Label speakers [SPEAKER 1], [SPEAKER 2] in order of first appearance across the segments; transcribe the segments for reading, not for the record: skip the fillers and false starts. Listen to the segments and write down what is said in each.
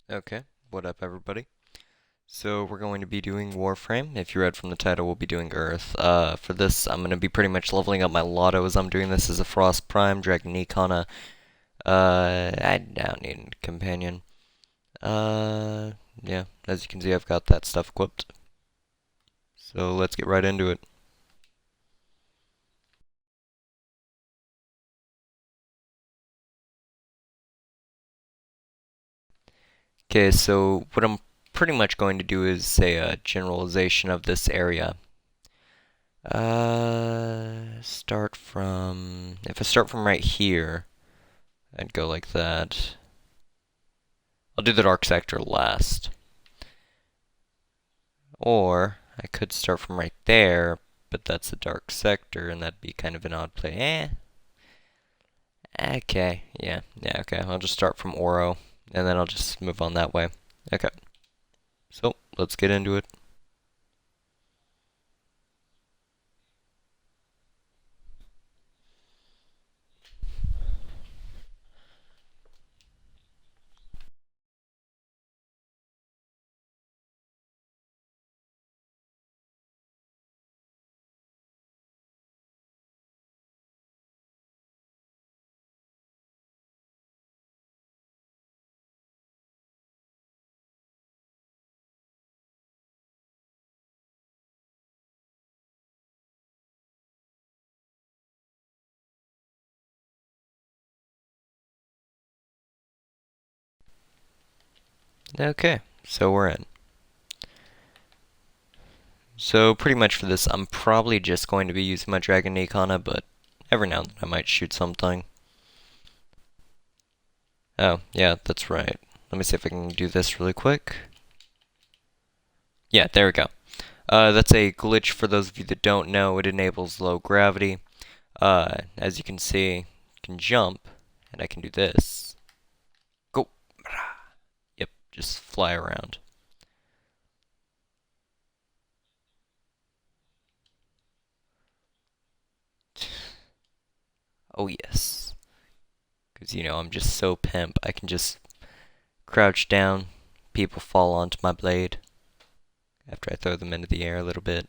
[SPEAKER 1] Okay, what up everybody? So we're going to be doing Warframe. If you read from the title, we'll be doing Earth. For this, I'm going to be pretty much leveling up my Lotto as I'm doing this as a Frost Prime, Dragon Econa. I don't need a companion. Uh, yeah, as you can see, I've got that stuff equipped. So let's get right into it. Okay, so what I'm pretty much going to do is say a generalization of this area. Start from, if I start from right here, I'd go like that. I'll do the dark sector last. Or I could start from right there, but that's the dark sector, and that'd be kind of an odd play. Okay, yeah, okay. I'll just start from Oro, and then I'll just move on that way. Okay, so let's get into it. Okay, so we're in. So pretty much for this, I'm probably just going to be using my Dragon Econa, but every now and then I might shoot something. Oh, yeah, that's right. Let me see if I can do this really quick. Yeah, there we go. That's a glitch for those of you that don't know. It enables low gravity. As you can see, I can jump, and I can do this. Go! Yep, just fly around. Oh yes. Because, I'm just so pimp. I can just crouch down, people fall onto my blade after I throw them into the air a little bit.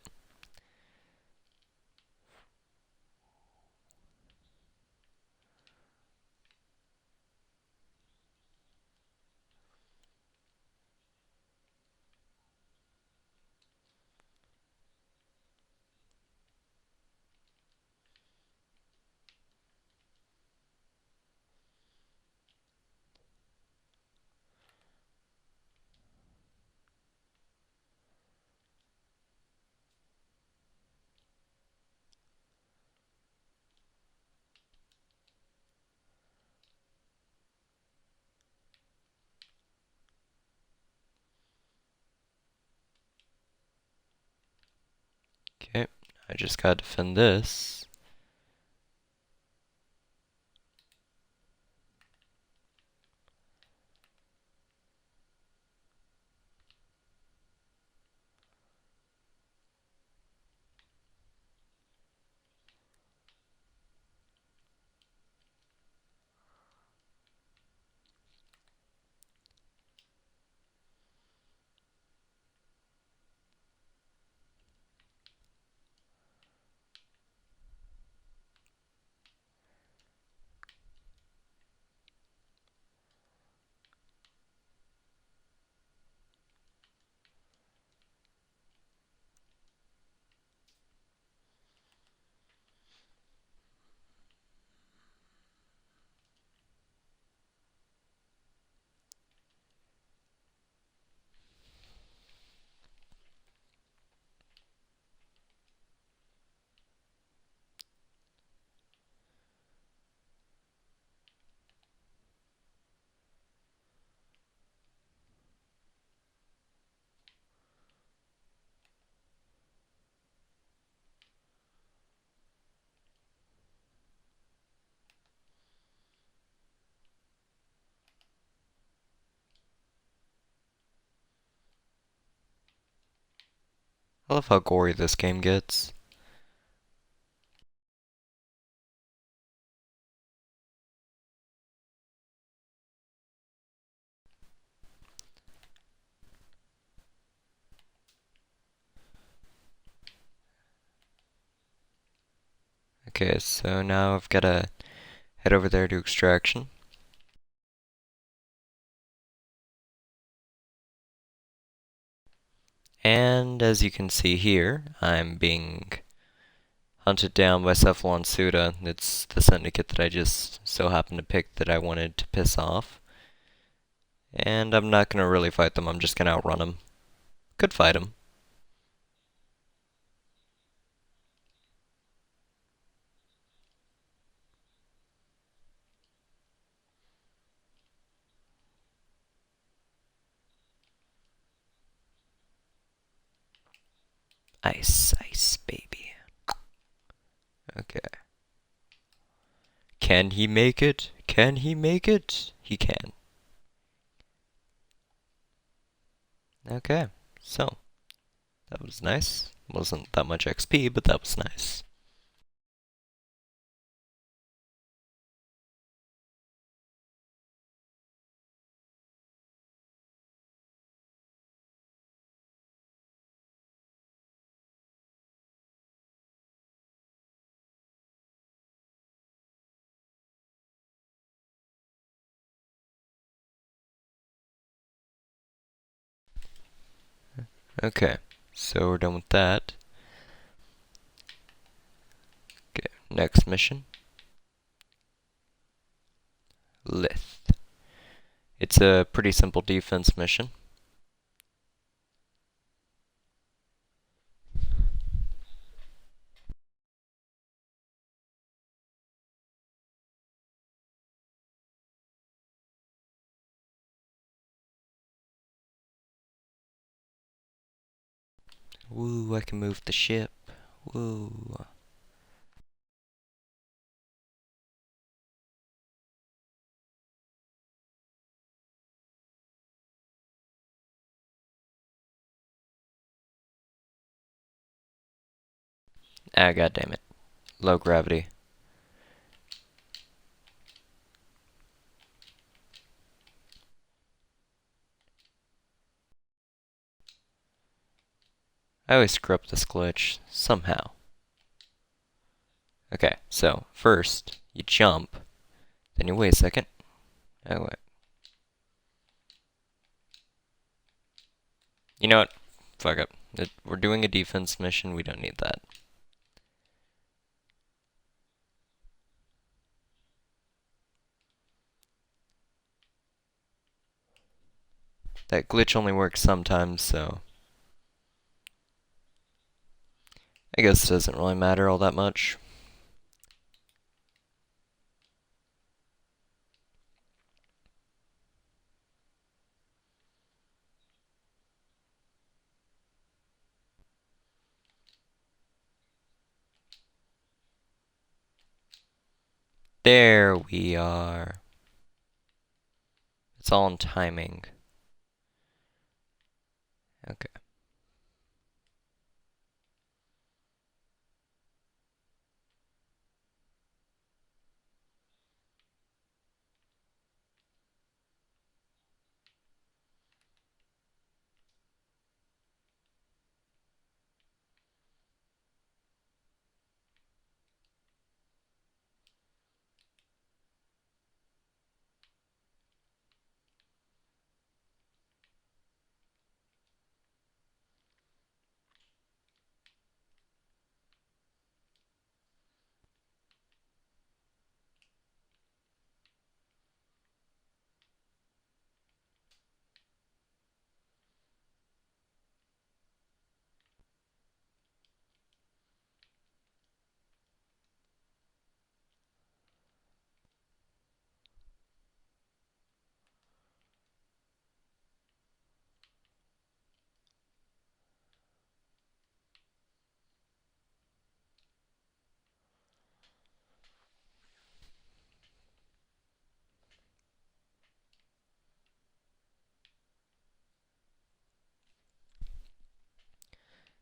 [SPEAKER 1] Okay, I just gotta defend this. I love how gory this game gets. Okay, so now I've got to head over there to extraction. And as you can see here, I'm being hunted down by Cephalon Suda. It's the syndicate that I just so happened to pick that I wanted to piss off. And I'm not going to really fight them, I'm just going to outrun them. Could fight them. Ice, ice, baby. Okay. Can he make it? Can he make it? He can. Okay, so that was nice. Wasn't that much XP, but that was nice. Okay, so we're done with that. Okay, next mission. Lith. It's a pretty simple defense mission. Woo, I can move the ship. Woo. Ah, god damn it. Low gravity. I always screw up this glitch, somehow. Okay, so, first, you jump, then you wait a second. Oh, wait. You know what? Fuck it. We're doing a defense mission, we don't need that. That glitch only works sometimes, so I guess it doesn't really matter all that much. There we are. It's all in timing. Okay.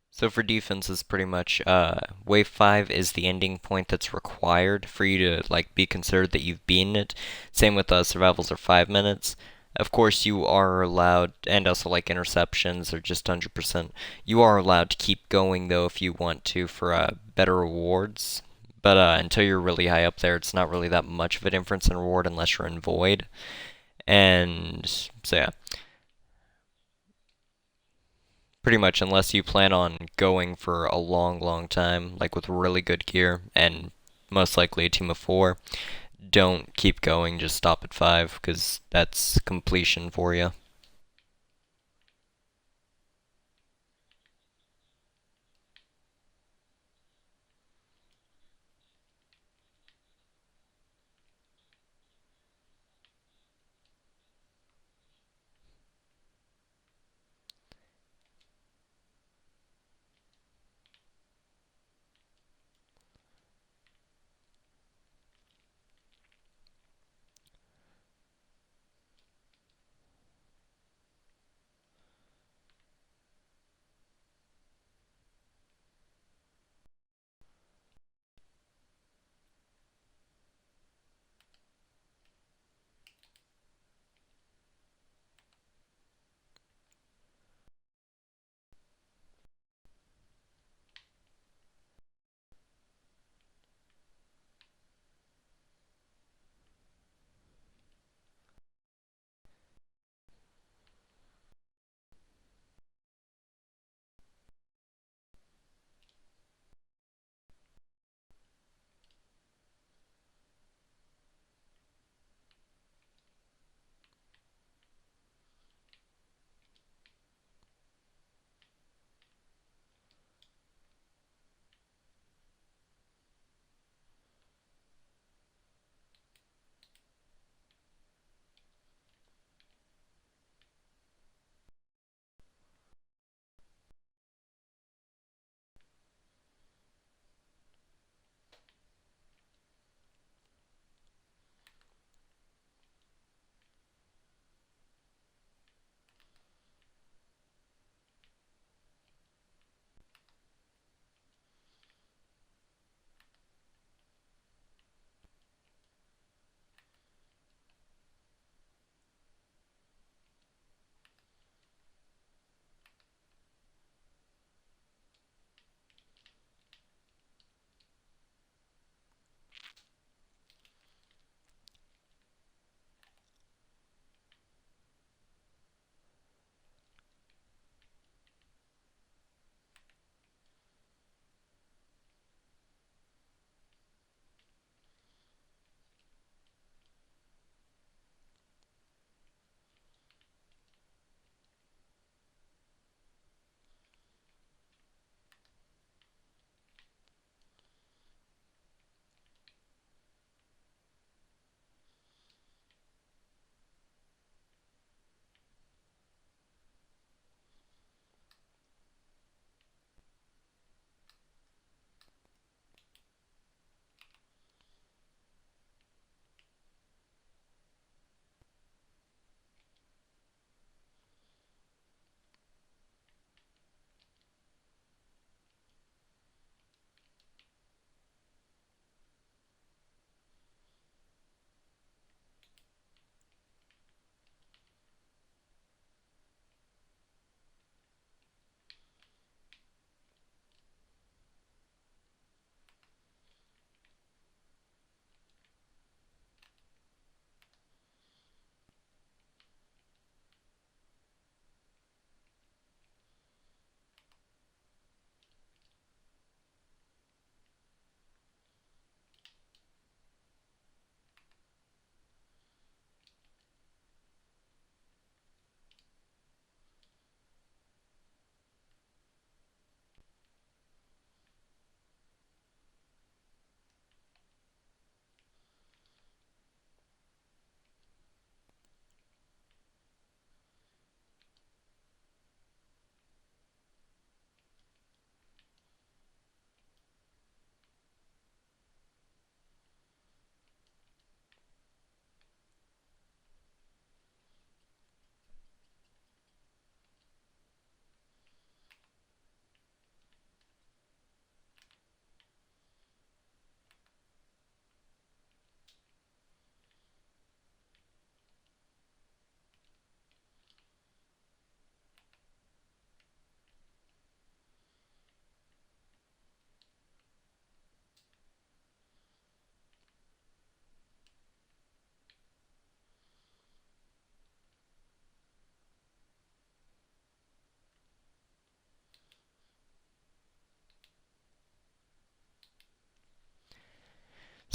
[SPEAKER 1] So for defense is pretty much wave 5 is the ending point that's required for you to like be considered that you've beaten it. Same with survivals are 5 minutes. Of course you are allowed, and also like interceptions are just 100%. You are allowed to keep going though if you want to for better rewards. but until you're really high up there, it's not really that much of a difference in reward unless you're in Void. And so yeah, pretty much unless you plan on going for a long, long time, like with really good gear and most likely a team of 4, don't keep going, just stop at 5, because that's completion for you.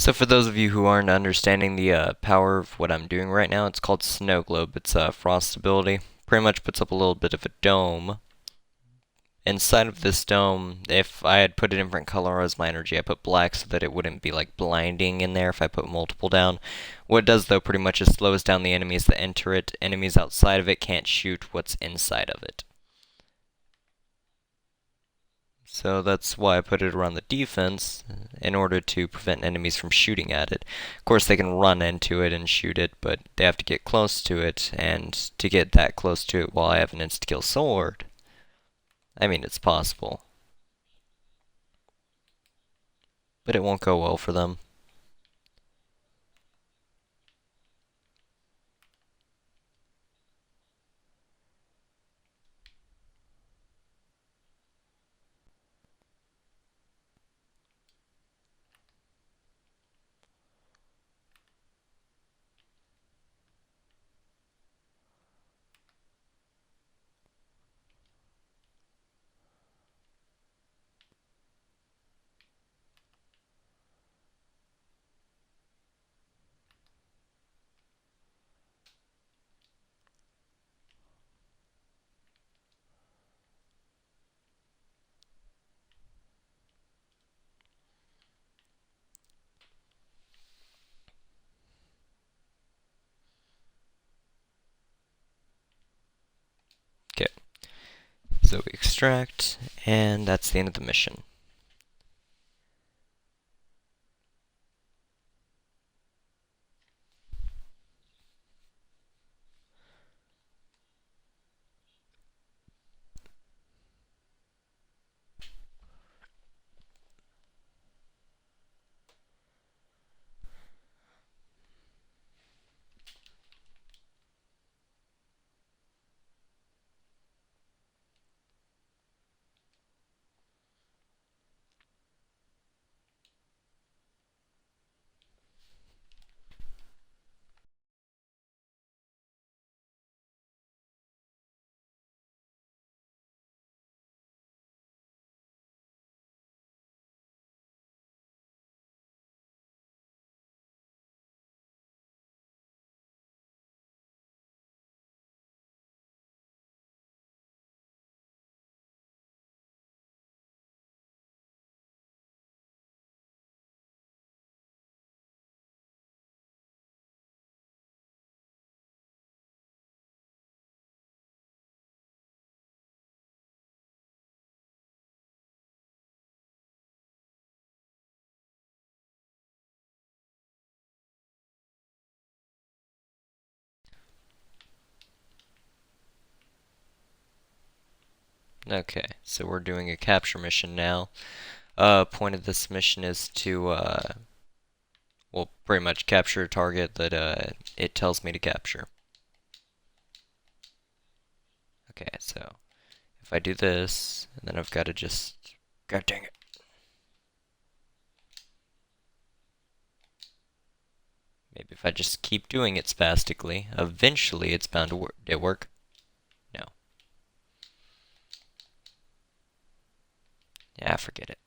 [SPEAKER 1] So for those of you who aren't understanding the power of what I'm doing right now, it's called Snow Globe. It's a frost ability. Pretty much puts up a little bit of a dome. Inside of this dome, if I had put a different color as my energy, I put black so that it wouldn't be like blinding in there if I put multiple down. What it does though pretty much is slows down the enemies that enter it. Enemies outside of it can't shoot what's inside of it. So that's why I put it around the defense, in order to prevent enemies from shooting at it. Of course, they can run into it and shoot it, but they have to get close to it, and to get that close to it while I have an insta-kill sword, I mean, it's possible, but it won't go well for them. Okay, so we extract, and that's the end of the mission. Okay, so we're doing a capture mission now. Point of this mission is to, well, pretty much capture a target that, it tells me to capture. Okay, so if I do this, and then I've got to just, god dang it. Maybe if I just keep doing it spastically, eventually it's bound to work. Did it work? No. Yeah, forget it.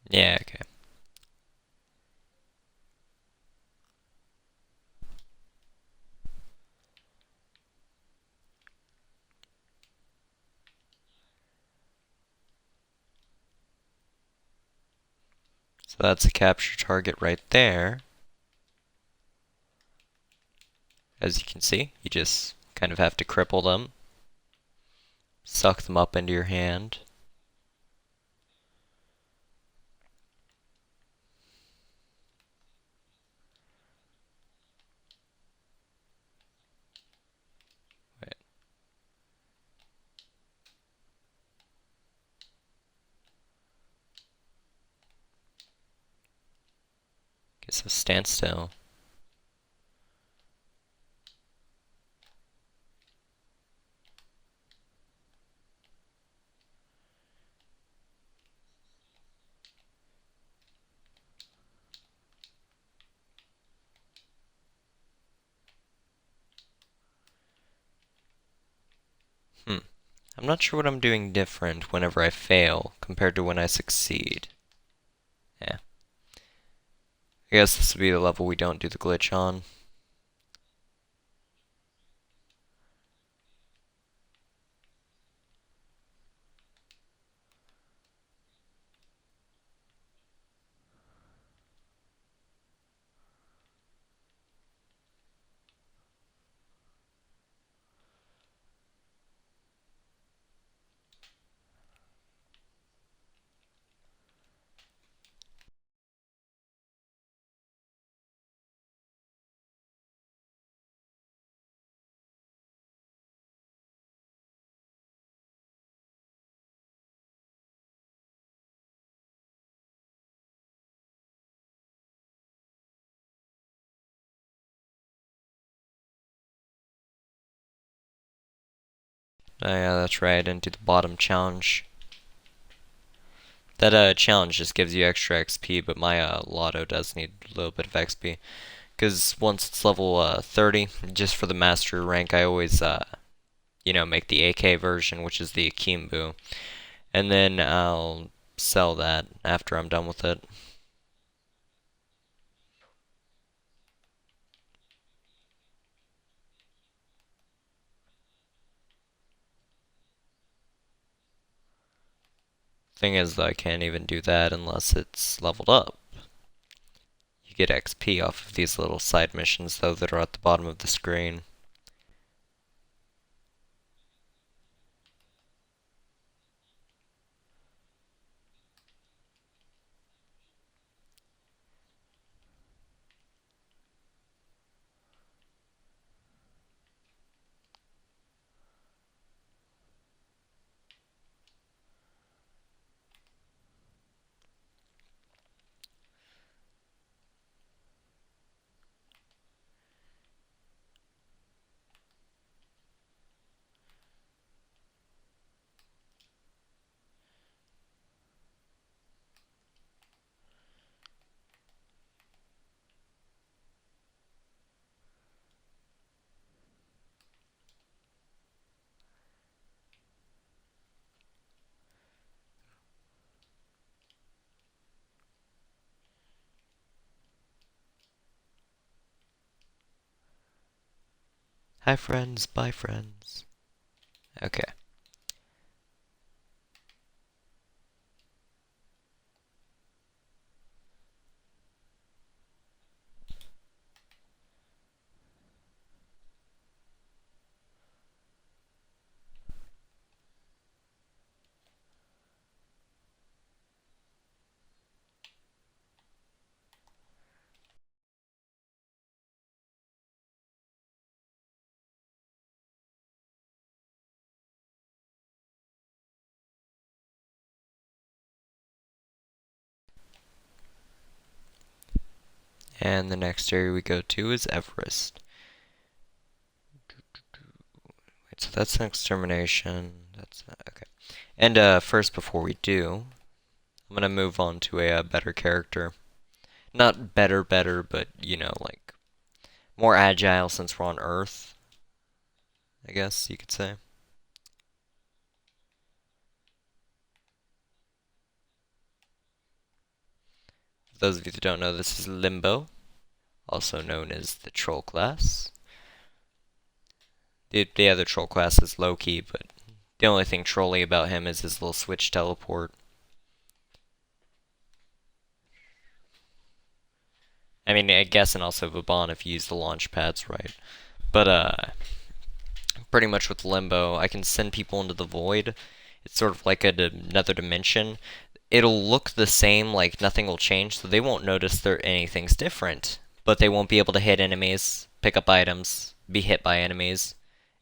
[SPEAKER 1] Yeah, okay. So that's a capture target right there. As you can see, you just kind of have to cripple them, suck them up into your hand. Wait. Okay, so stand still. I'm not sure what I'm doing different whenever I fail compared to when I succeed. Yeah. I guess this would be the level we don't do the glitch on. Oh yeah, that's right, I didn't do the bottom challenge. That challenge just gives you extra XP, but my lotto does need a little bit of XP. Because once it's level 30, just for the master rank, I always, make the AK version, which is the Akimbo. And then I'll sell that after I'm done with it. Thing is, though, I can't even do that unless it's leveled up. You get XP off of these little side missions, though, that are at the bottom of the screen. Hi, friends. Bye, friends. Okay. And the next area we go to is Everest. Wait, so that's an extermination. That's okay. And first, before we do, I'm gonna move on to a better character. Not better, but like more agile since we're on Earth. I guess you could say. For those of you that don't know, this is Limbo, also known as the Troll class. The other Troll class is Loki, but the only thing trolly about him is his little switch teleport. I mean, I guess, and also Vaban if you use the launch pads right. But pretty much with Limbo, I can send people into the void. It's sort of like another dimension. It'll look the same, like nothing will change, so they won't notice that anything's different. But they won't be able to hit enemies, pick up items, be hit by enemies.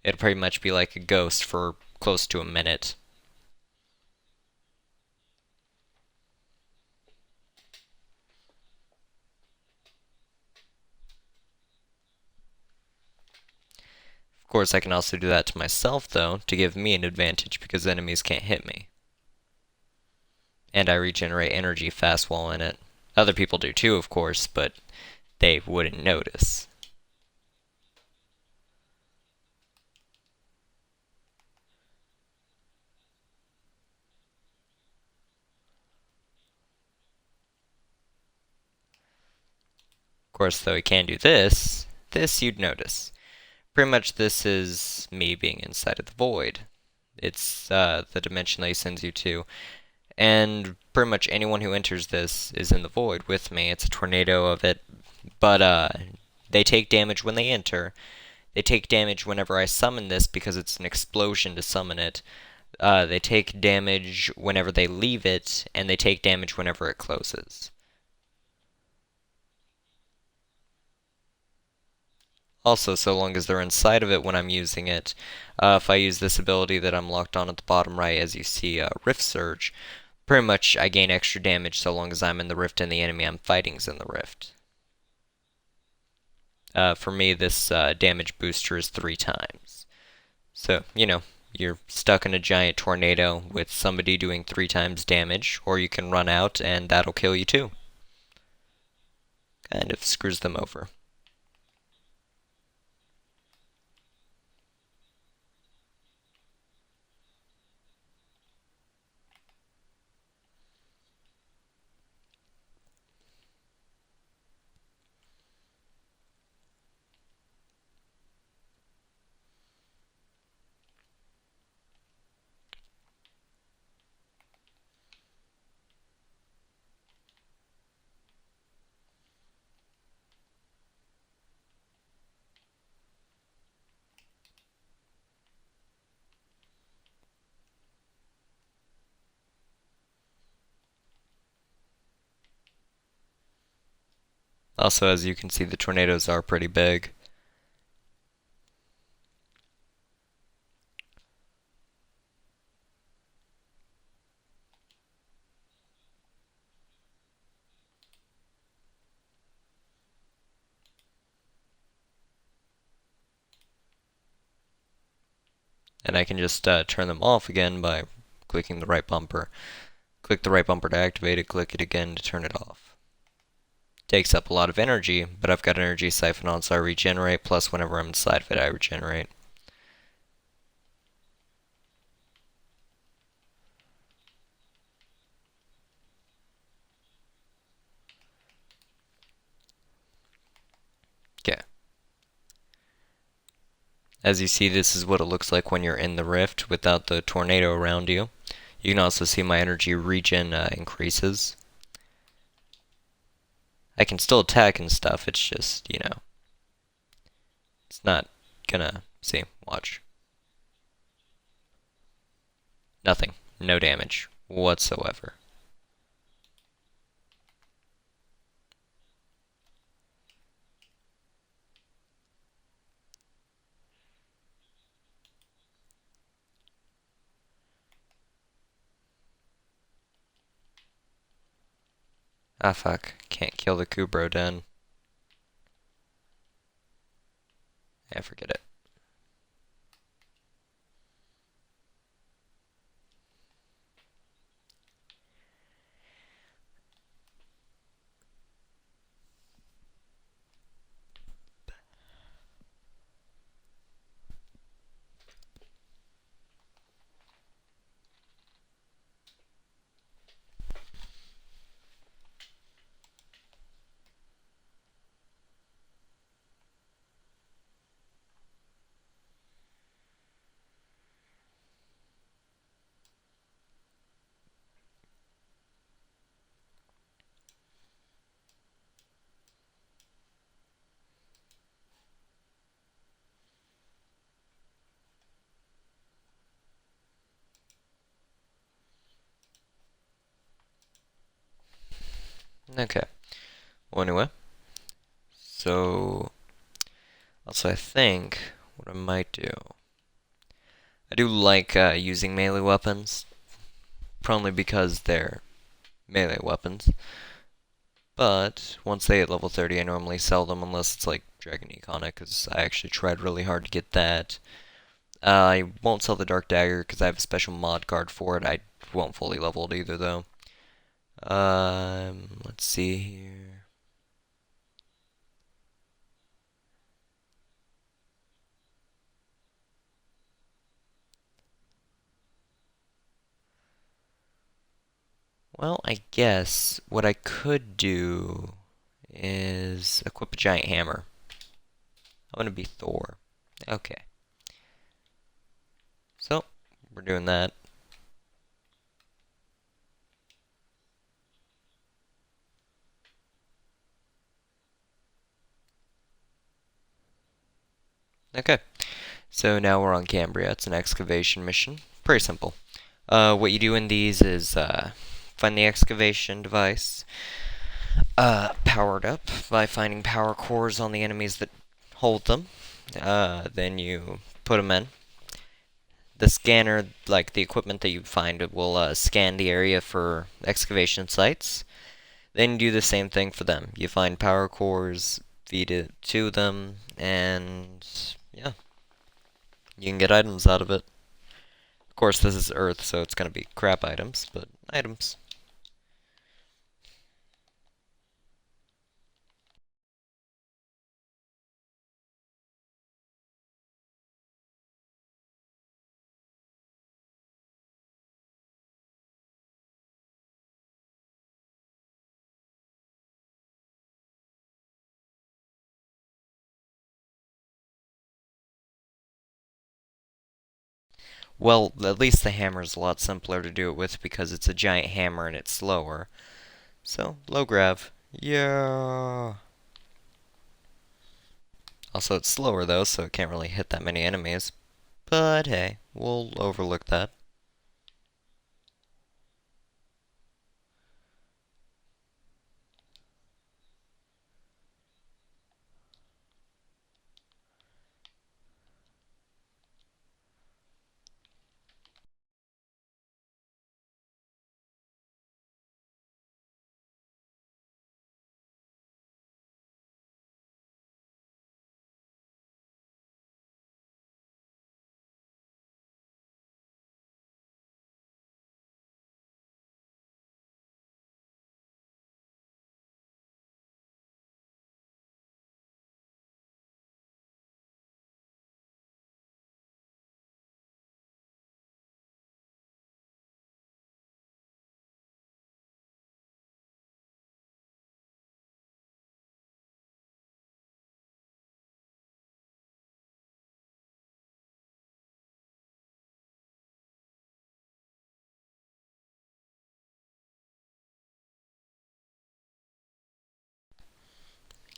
[SPEAKER 1] It'll pretty much be like a ghost for close to a minute. Of course, I can also do that to myself, though, to give me an advantage because enemies can't hit me. And I regenerate energy fast while in it. Other people do too, of course, but they wouldn't notice. course, though he can do this, this you'd notice. Pretty much this is me being inside of the void. It's the dimension that he sends you to. And pretty much anyone who enters this is in the void with me. It's a tornado of it. But they take damage when they enter. They take damage whenever I summon this because it's an explosion to summon it. They take damage whenever they leave it, and they take damage whenever it closes. Also, so long as they're inside of it when I'm using it, if I use this ability that I'm locked on at the bottom right, as you see, Rift Surge, pretty much I gain extra damage so long as I'm in the rift and the enemy I'm fighting is in the rift. For me, this damage booster is 3 times. So, you know, you're stuck in a giant tornado with somebody doing 3 times damage, or you can run out and that'll kill you too. Kind of screws them over. Also, as you can see, the tornadoes are pretty big. And I can just turn them off again by clicking the right bumper. Click the right bumper to activate it, click it again to turn it off. Takes up a lot of energy, but I've got energy siphon on, so I regenerate, plus whenever I'm inside of it, I regenerate. Okay. As you see, this is what it looks like when you're in the rift without the tornado around you. You can also see my energy regen increases. I can still attack and stuff, it's just, you know, it's not gonna, see, watch. Nothing. No damage whatsoever. Ah fuck, can't kill the Kubro Den. Yeah, forget it. Okay. Well, anyway. So, also I think what I might do. I do like using melee weapons, probably because they're melee weapons. But once they hit level 30, I normally sell them unless it's like Dragon Econic, because I actually tried really hard to get that. I won't sell the Dark Dagger because I have a special mod card for it. I won't fully level it either, though. Let's see here. Well, I guess what I could do is equip a giant hammer. I'm gonna be Thor. Okay. So, we're doing that. Okay. So now we're on Cambria. It's an excavation mission. Pretty simple. What you do in these is find the excavation device, powered up by finding power cores on the enemies that hold them. Then you put them in. The scanner, like the equipment that you find, it will scan the area for excavation sites. Then you do the same thing for them. You find power cores, feed it to them, and yeah, you can get items out of it. Of course, this is Earth, so it's gonna be crap items, but items. Well, at least the hammer's a lot simpler to do it with because it's a giant hammer and it's slower. So, low grav. Yeah. Also, it's slower though, so it can't really hit that many enemies. But hey, we'll overlook that.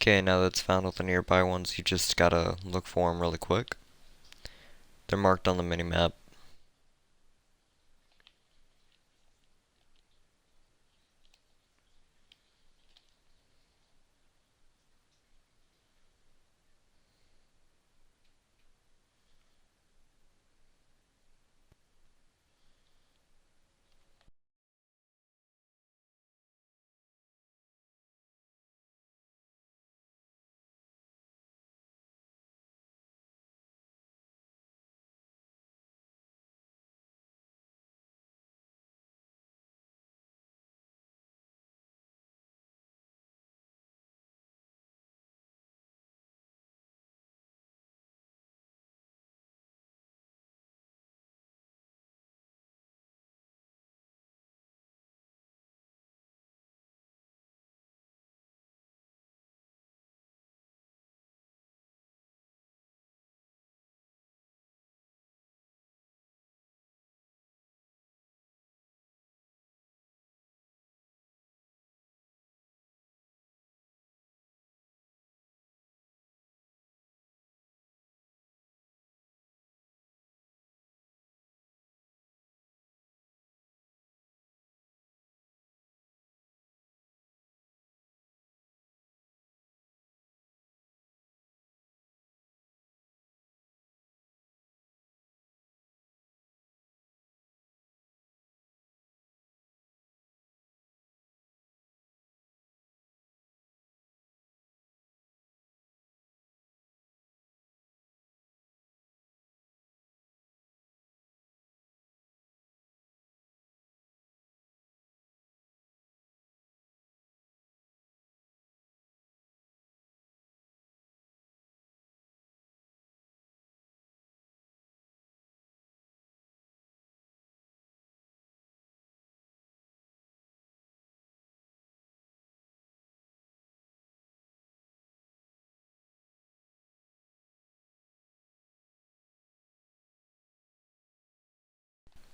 [SPEAKER 1] Okay, now that's found all the nearby ones, you just gotta look for them really quick. They're marked on the minimap.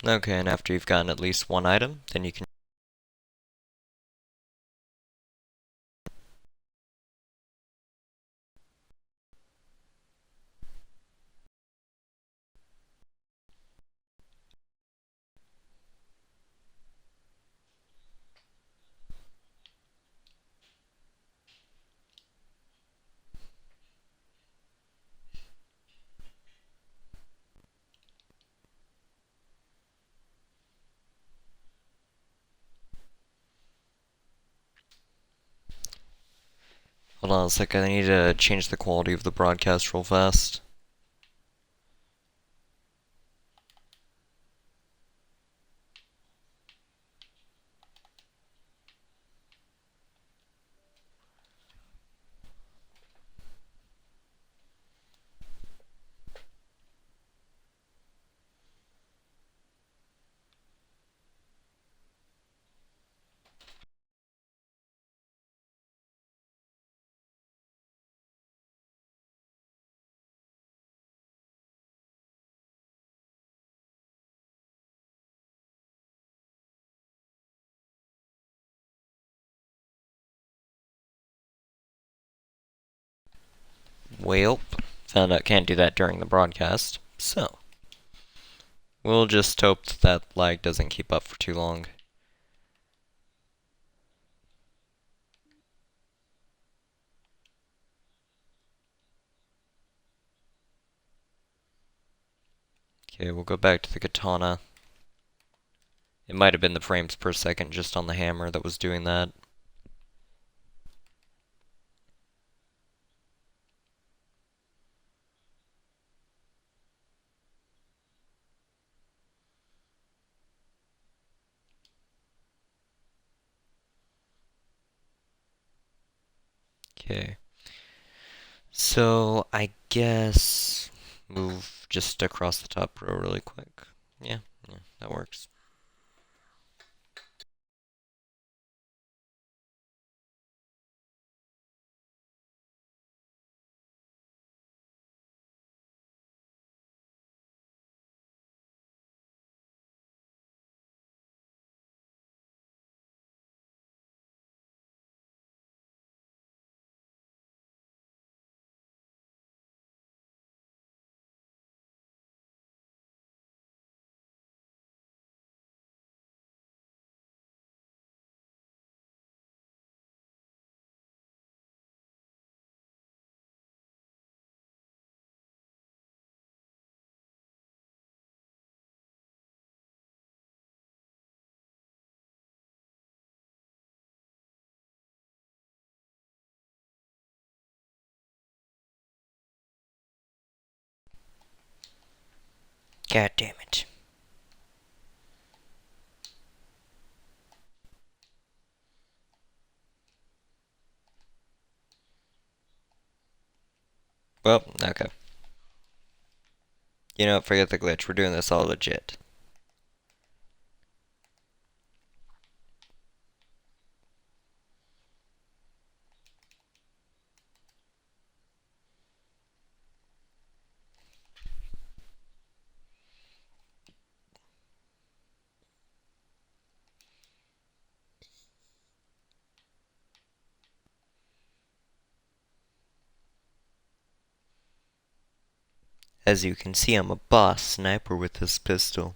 [SPEAKER 1] Okay, and after you've gotten at least one item, then you can. Hold on a sec, I need to change the quality of the broadcast real fast. Well, found out can't do that during the broadcast, so we'll just hope that lag doesn't keep up for too long. Okay, we'll go back to the katana. It might have been the frames per second just on the hammer that was doing that. Okay. So, I guess move just across the top row really quick. Yeah, that works. God damn it. Well, okay. You know, forget the glitch. We're doing this all legit. As you can see, I'm a boss sniper with this pistol.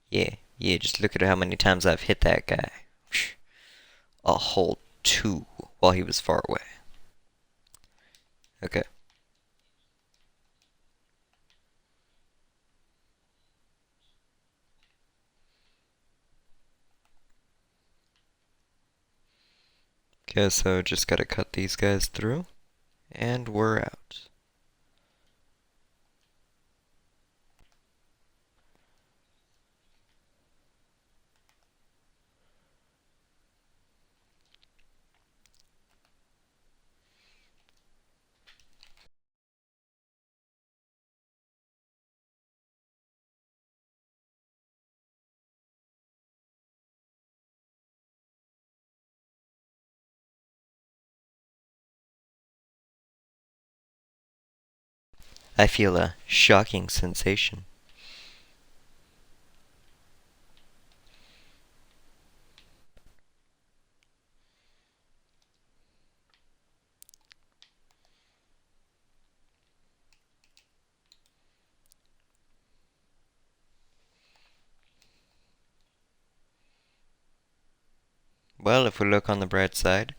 [SPEAKER 1] Yeah, just look at how many times I've hit that guy. A whole two while he was far away. Okay. Okay, so just gotta cut these guys through, and we're out. I feel a shocking sensation. Well, if we look on the bright side,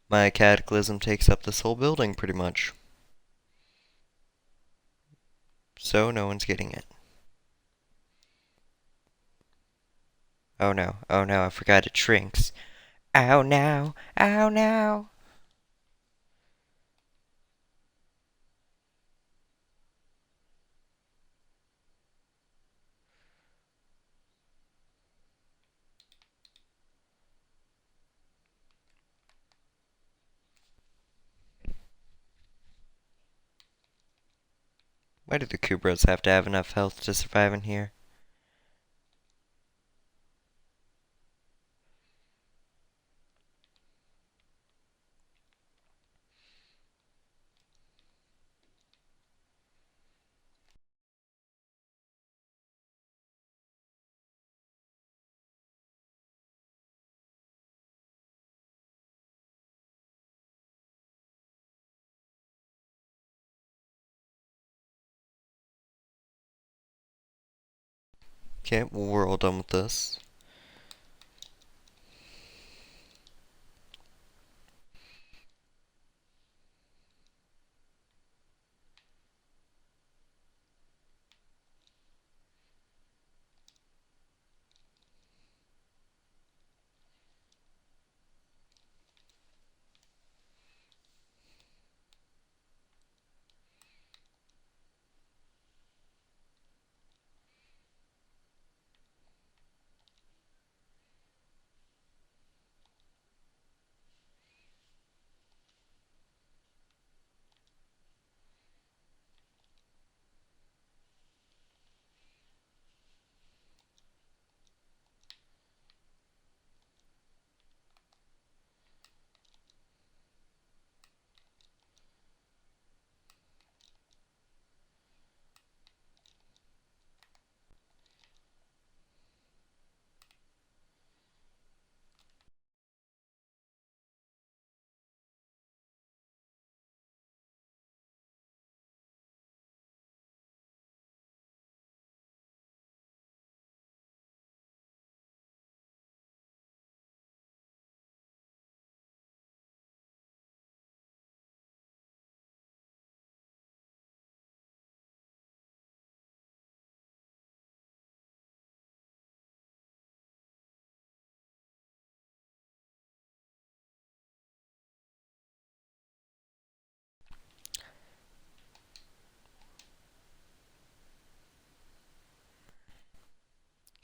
[SPEAKER 1] my cataclysm takes up this whole building pretty much. So no one's getting it. oh no, I forgot it shrinks. Ow now, ow now. Why do the Kubras have to have enough health to survive in here? Okay, well, we're all done with this.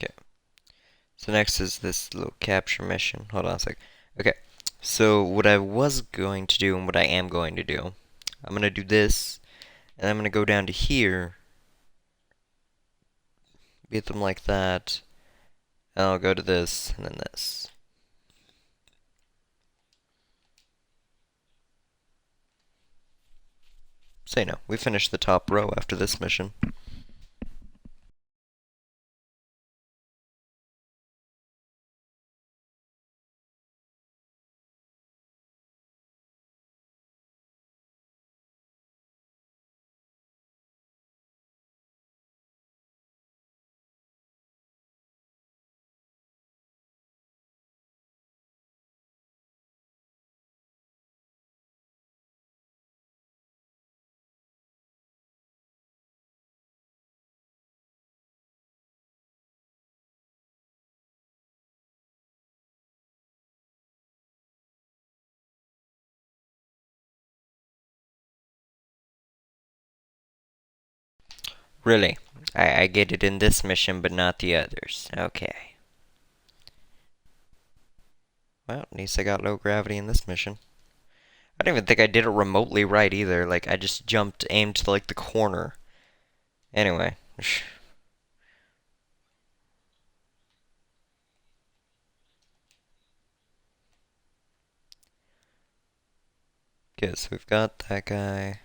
[SPEAKER 1] Okay, so next is this little capture mission. Hold on a sec. Okay, so what I was going to do and what I am going to do, I'm going to do this, and I'm going to go down to here, beat them like that, and I'll go to this, and then this. Say no, we finished the top row after this mission. Really, I get it in this mission, but not the others. Okay. Well, at least I got low gravity in this mission. I don't even think I did it remotely right either. Like, I just jumped, aimed to, like, the corner. Anyway. Okay, so we've got that guy.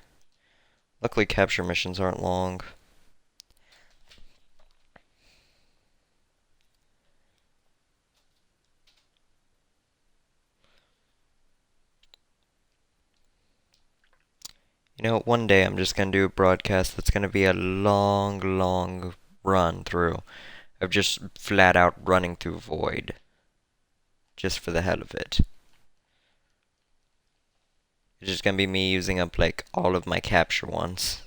[SPEAKER 1] Luckily, capture missions aren't long. You know, one day I'm just gonna do a broadcast that's gonna be a long, long run through of just flat out running through void. just for the hell of it. It's just gonna be me using up like all of my capture ones.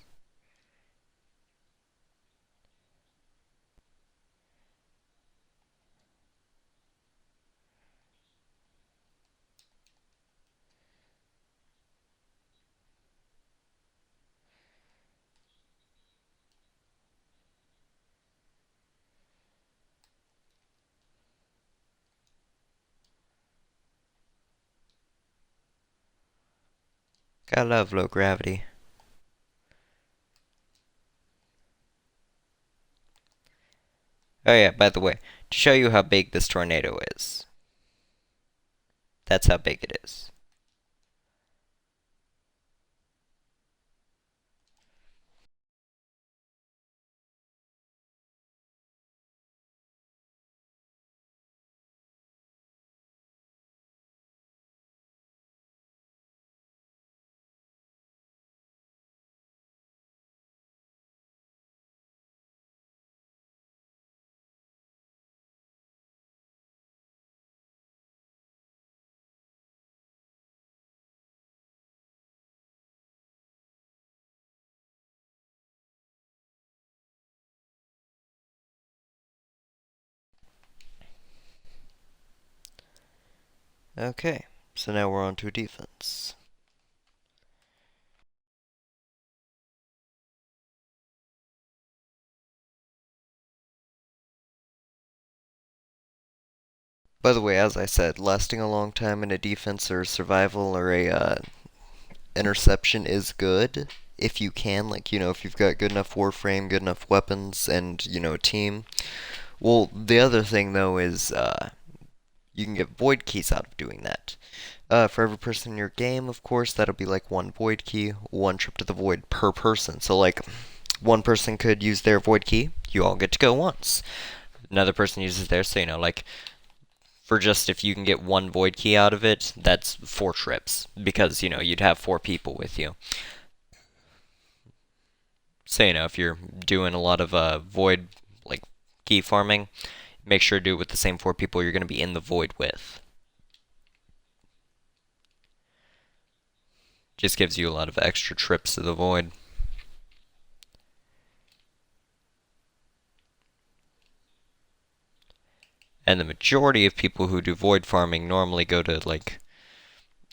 [SPEAKER 1] Gotta love low gravity. Oh yeah, by the way, to show you how big this tornado is. That's how big it is. Okay, so now we're on to defense. By the way, as I said, lasting a long time in a defense or survival or a interception is good if you can. Like, if you've got good enough warframe, good enough weapons, and, a team. Well, the other thing, though, is you can get void keys out of doing that. For every person in your game, of course, that'll be like one void key, one trip to the void per person. So, like, one person could use their void key, you all get to go once. Another person uses theirs, so, like, for just if you can get one void key out of it, that's 4 trips. Because, you'd have 4 people with you. So, if you're doing a lot of void, like, key farming, make sure to do it with the same 4 people you're going to be in the void with. Just gives you a lot of extra trips to the void. And the majority of people who do void farming normally go to, like,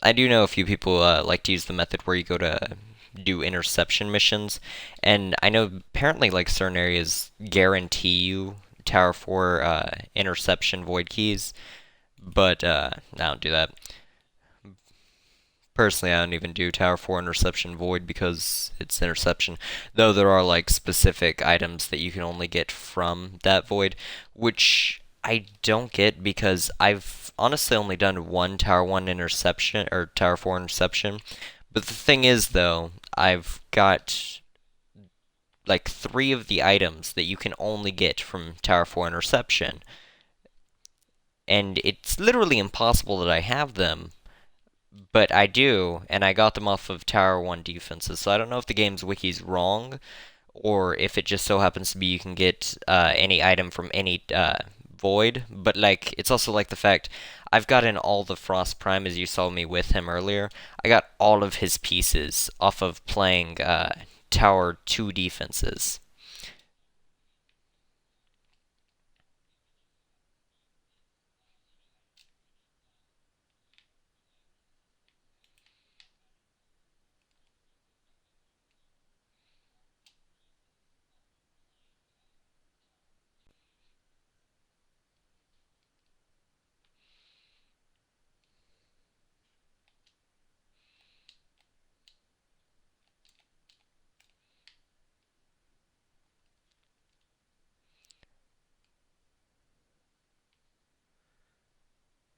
[SPEAKER 1] I do know a few people like to use the method where you go to do interception missions, and I know apparently like certain areas guarantee you Tower 4 interception void keys, but I don't do that. Personally, I don't even do Tower 4 interception void because it's interception. Though there are like specific items that you can only get from that void, which I don't get because I've honestly only done one Tower 1 interception or Tower 4 interception. But the thing is though, I've got like 3 of the items that you can only get from Tower 4 interception. And it's literally impossible that I have them, but I do, and I got them off of Tower 1 defenses, so I don't know if the game's wiki's wrong, or if it just so happens to be you can get any item from any void, but like, it's also like the fact I've gotten all the Frost Prime as you saw me with him earlier. I got all of his pieces off of playing Tower 2 defenses.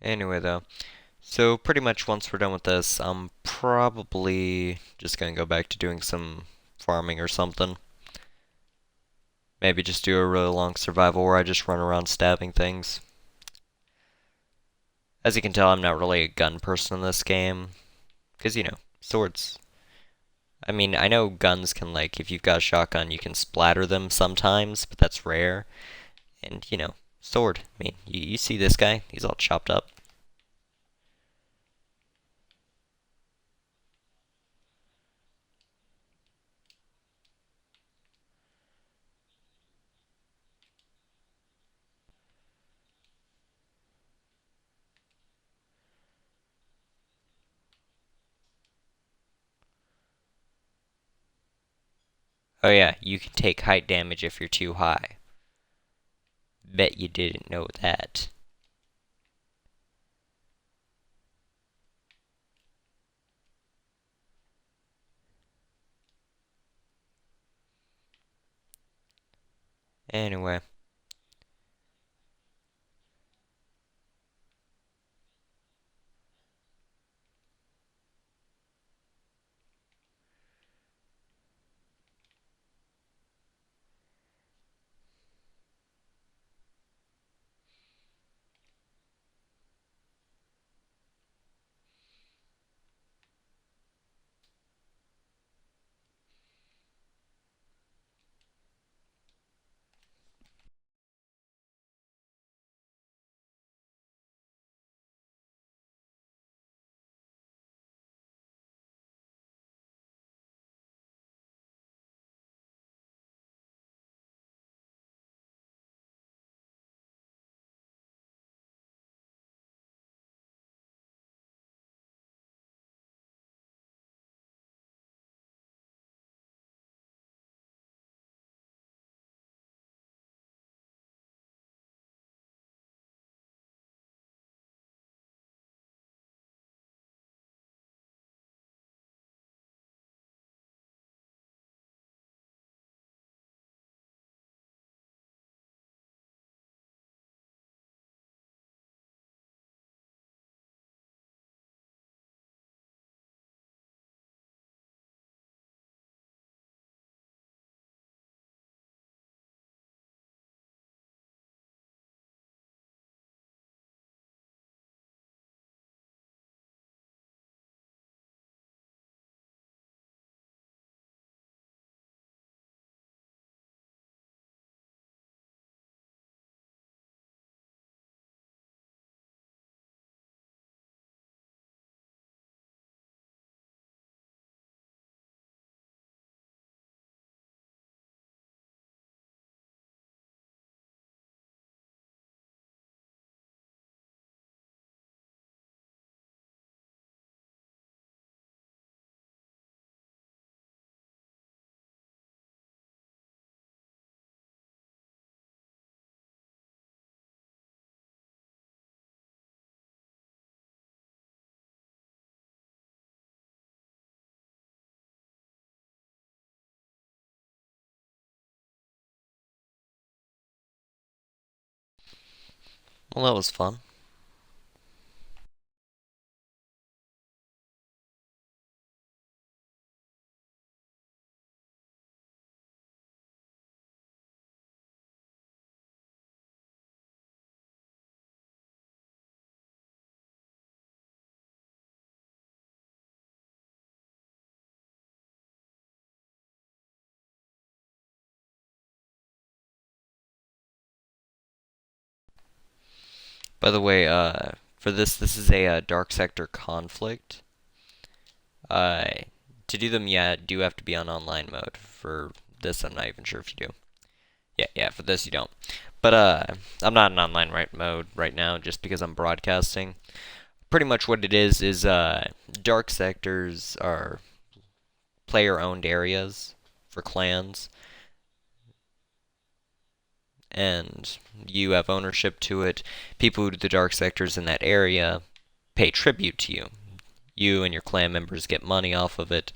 [SPEAKER 1] Anyway, though, so pretty much once we're done with this, I'm probably just gonna go back to doing some farming or something. Maybe just do a really long survival where I just run around stabbing things. As you can tell, I'm not really a gun person in this game. Because, swords. I mean, I know guns can, like, if you've got a shotgun, you can splatter them sometimes, but that's rare. And, sword. I mean, you see this guy? He's all chopped up. Oh yeah, you can take height damage if you're too high. Bet you didn't know that. Anyway. Well, that was fun. By the way, for this is a Dark Sector conflict. Uh, to do them, yeah, do have to be on online mode. For this, I'm not even sure if you do. Yeah, for this you don't. But I'm not in online mode right now just because I'm broadcasting. Pretty much what it is dark sectors are player-owned areas for clans, and you have ownership to it. People who do the dark sectors in that area pay tribute to you. You and your clan members get money off of it,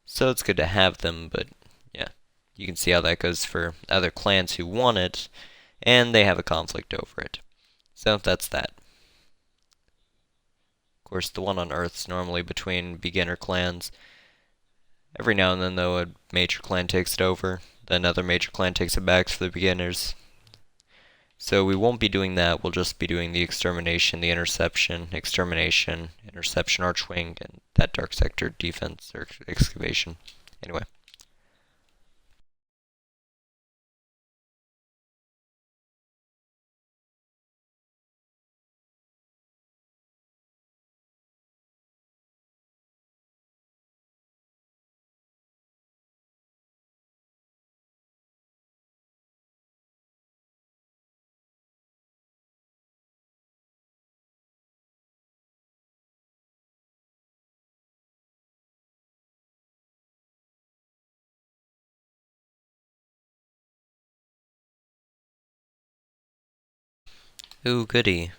[SPEAKER 1] so it's good to have them, but yeah, you can see how that goes for other clans who want it, and they have a conflict over it. So that's that. Of course, the one on Earth's normally between beginner clans. Every now and then, though, a major clan takes it over. Then another major clan takes it back for the beginners. So we won't be doing that. We'll just be doing the extermination, the extermination, interception, archwing, and that dark sector defense or excavation. Anyway. Ooh, goody.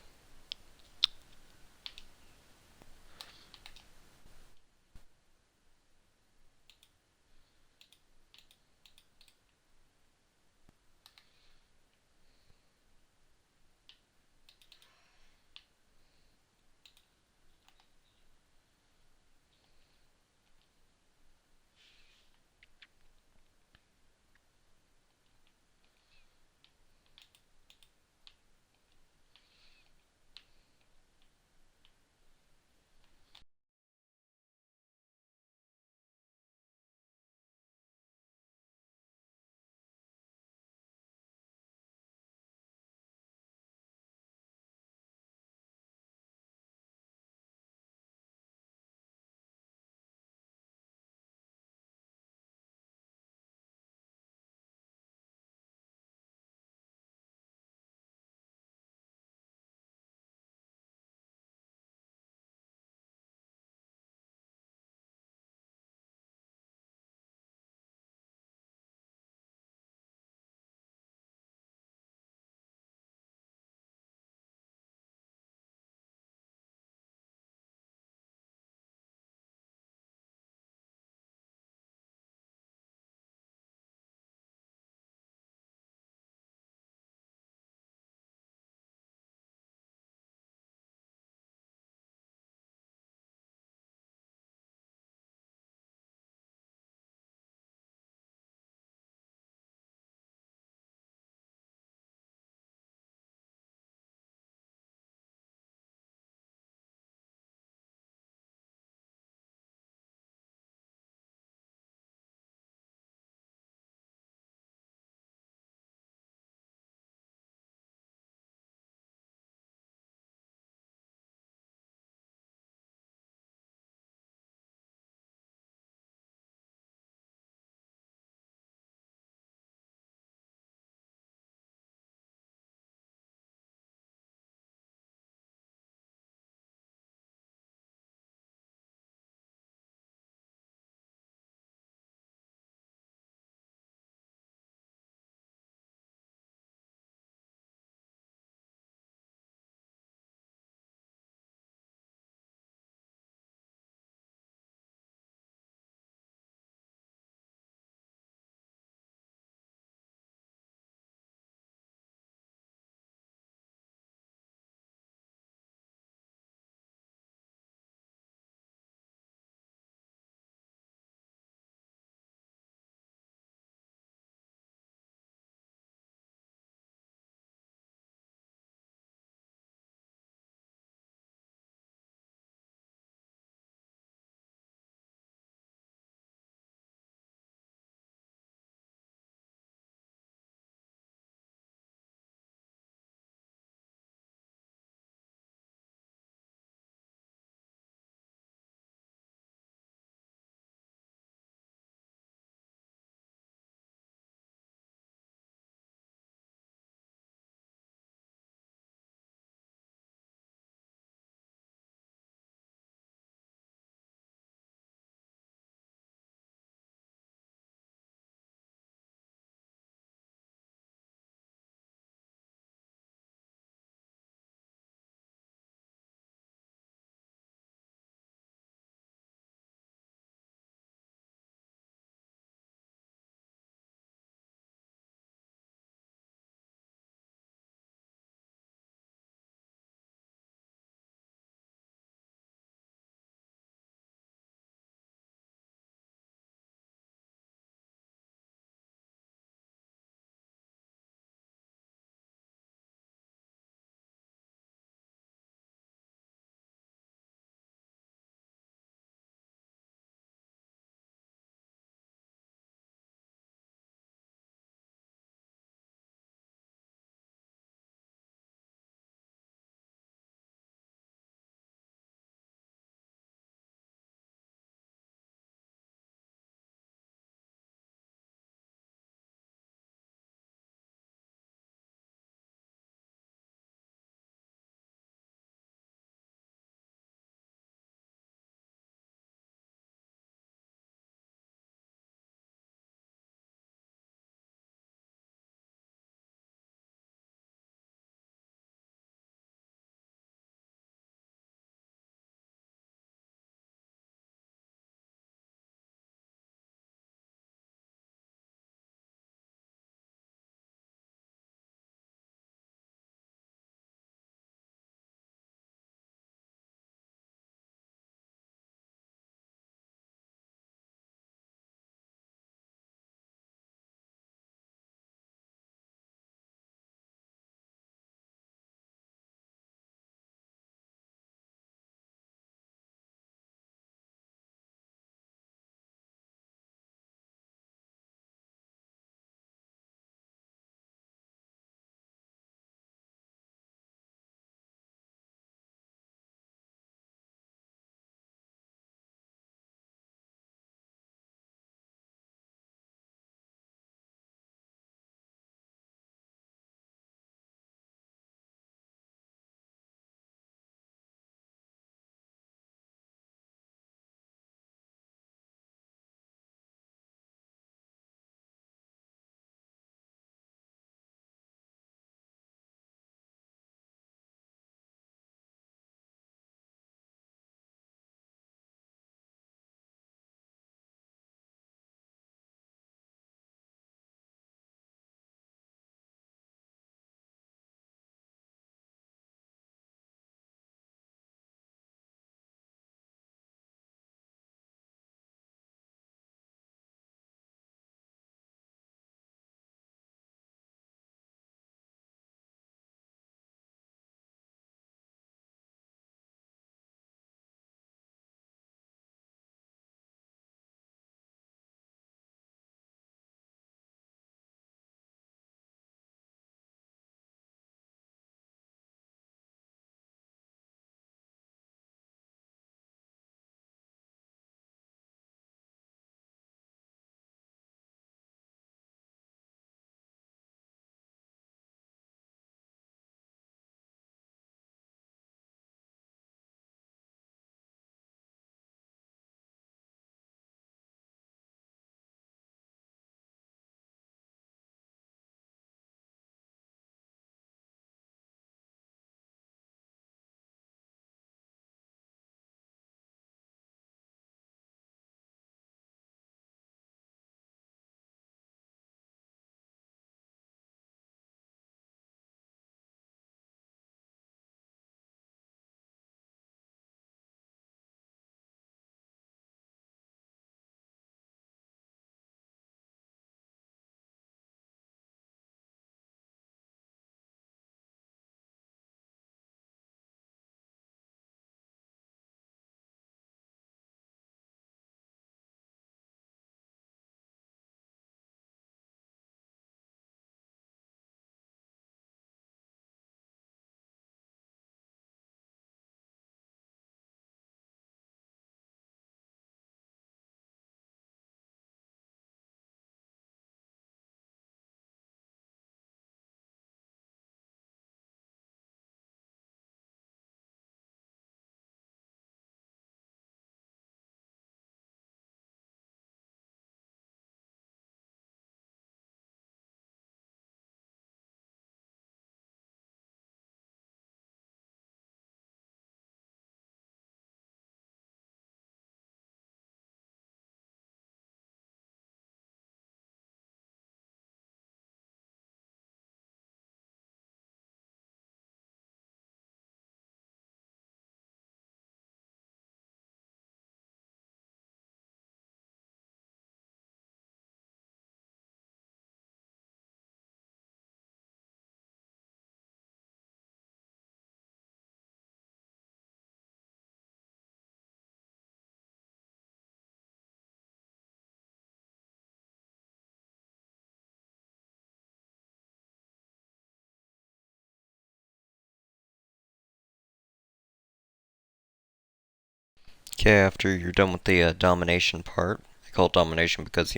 [SPEAKER 1] Okay, after you're done with the domination part, I call it domination because,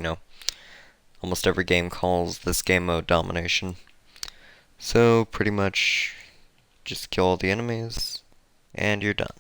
[SPEAKER 1] almost every game calls this game mode domination. So, pretty much just kill all the enemies, and you're done.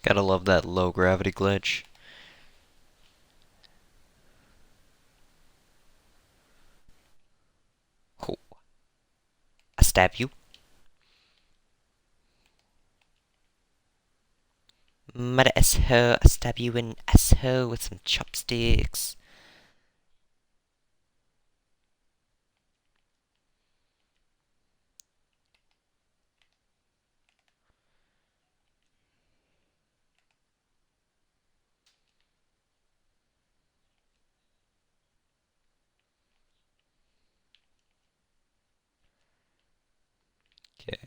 [SPEAKER 1] Gotta love that low gravity glitch. Cool. I stab you. Mother asshole, I stab you in asshole with some chopsticks. Okay.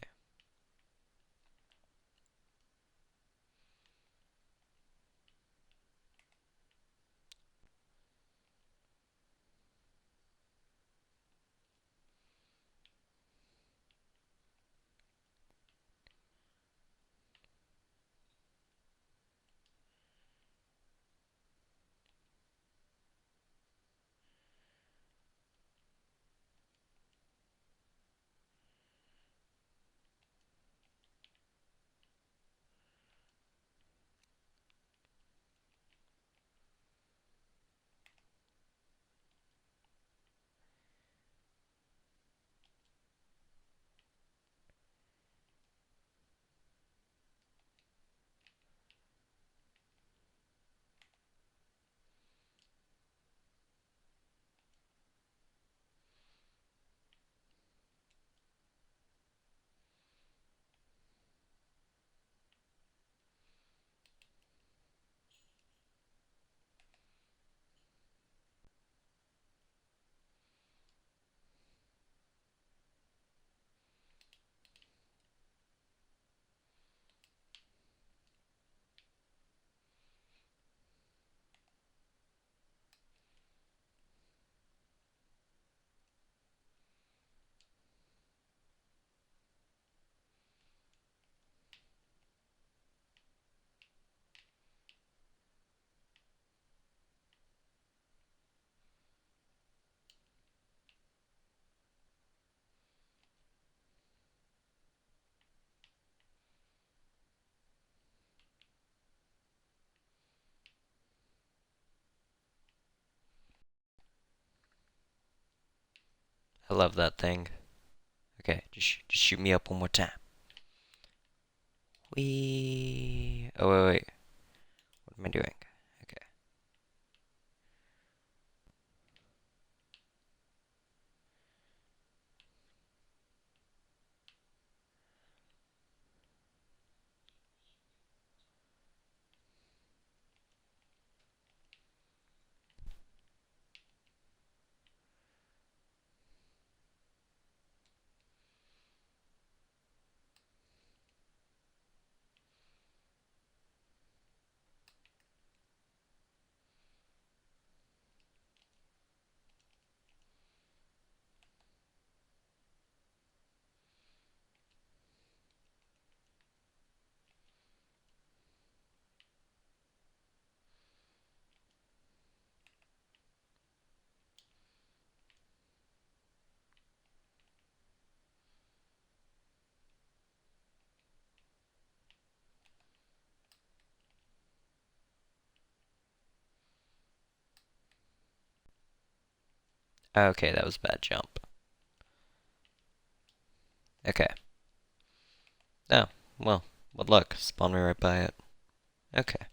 [SPEAKER 1] I love that thing. Okay, just shoot me up one more time. Wee. Oh, wait. What am I doing? Okay. Okay, that was a bad jump. Okay. Oh, well, what luck. Spawn me right by it. Okay.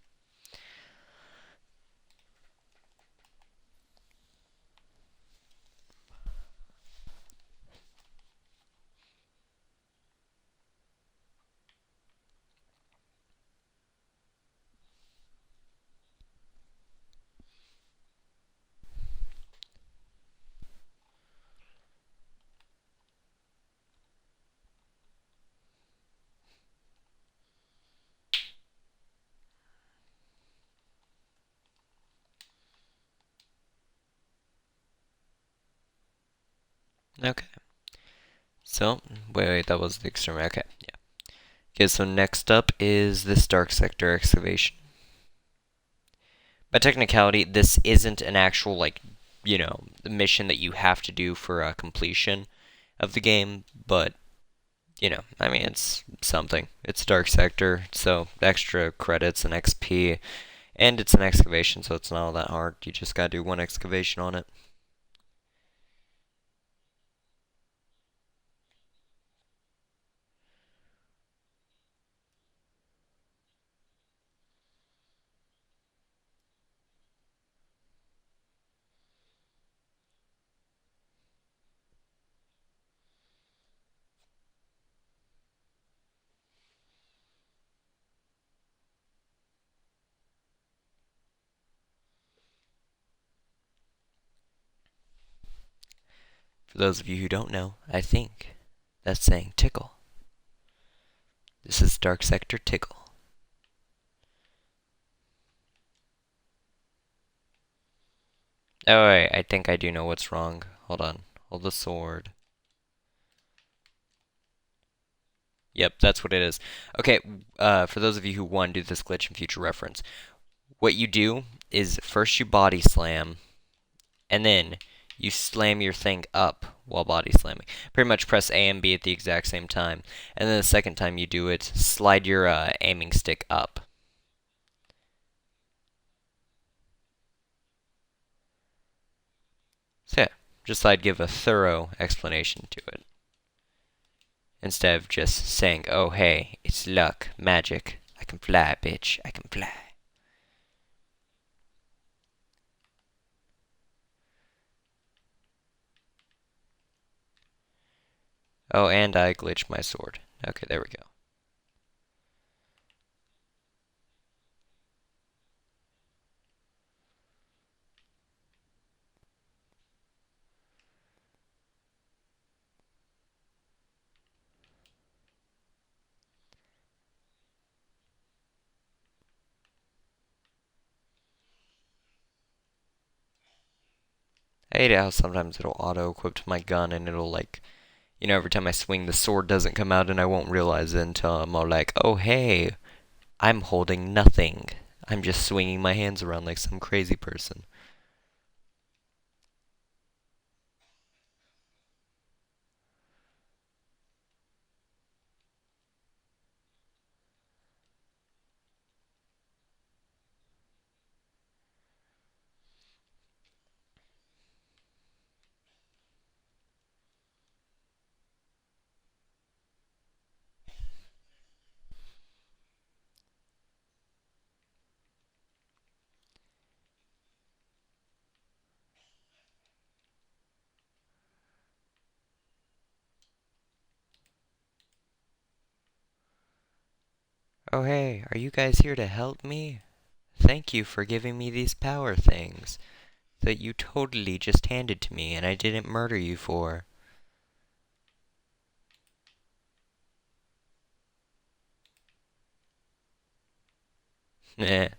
[SPEAKER 1] Okay. So, wait, that was the exterminator. Okay, yeah. Okay, so next up is this dark sector excavation. By technicality, this isn't an actual, like, mission that you have to do for completion of the game, but, I mean, it's something. It's dark sector, so extra credits and XP, and it's an excavation, so it's not all that hard. You just gotta do one excavation on it. For those of you who don't know, I think that's saying tickle. This is dark sector tickle. Oh, wait, I think I do know what's wrong. Hold on. Hold the sword. Yep, that's what it is. Okay, for those of you who want to do this glitch in future reference, what you do is first you body slam, and then you slam your thing up while body slamming. Pretty much press A and B at the exact same time. And then the second time you do it, slide your aiming stick up. So yeah, just thought I'd give a thorough explanation to it. Instead of just saying, oh hey, it's luck, magic, I can fly, bitch, I can fly. Oh, and I glitched my sword. Okay, there we go. I hate how sometimes it'll auto-equip to my gun and it'll like, every time I swing the sword doesn't come out and I won't realize it until I'm all like, oh hey, I'm holding nothing. I'm just swinging my hands around like some crazy person. Oh hey, are you guys here to help me? Thank you for giving me these power things that you totally just handed to me and I didn't murder you for. Eh.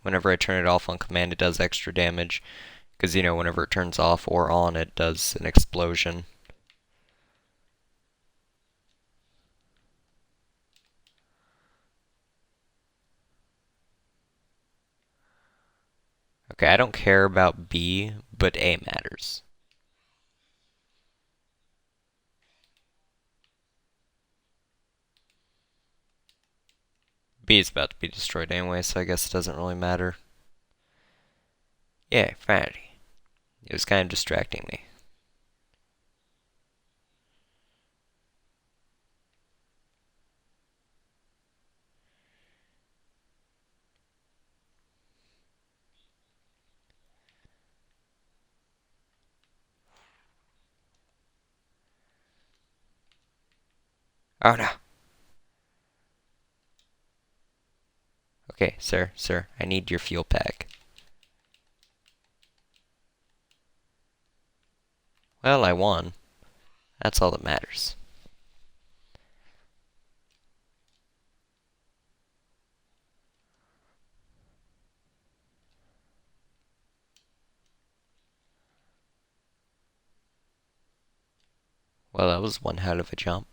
[SPEAKER 1] Whenever I turn it off on command, it does extra damage. Because, whenever it turns off or on, it does an explosion. Okay, I don't care about B, but A matters. B is about to be destroyed anyway, so I guess it doesn't really matter. Yeah, finally. It was kind of distracting me. Oh no. Okay, sir, I need your fuel pack. Well, I won. That's all that matters. Well, that was one hell of a jump.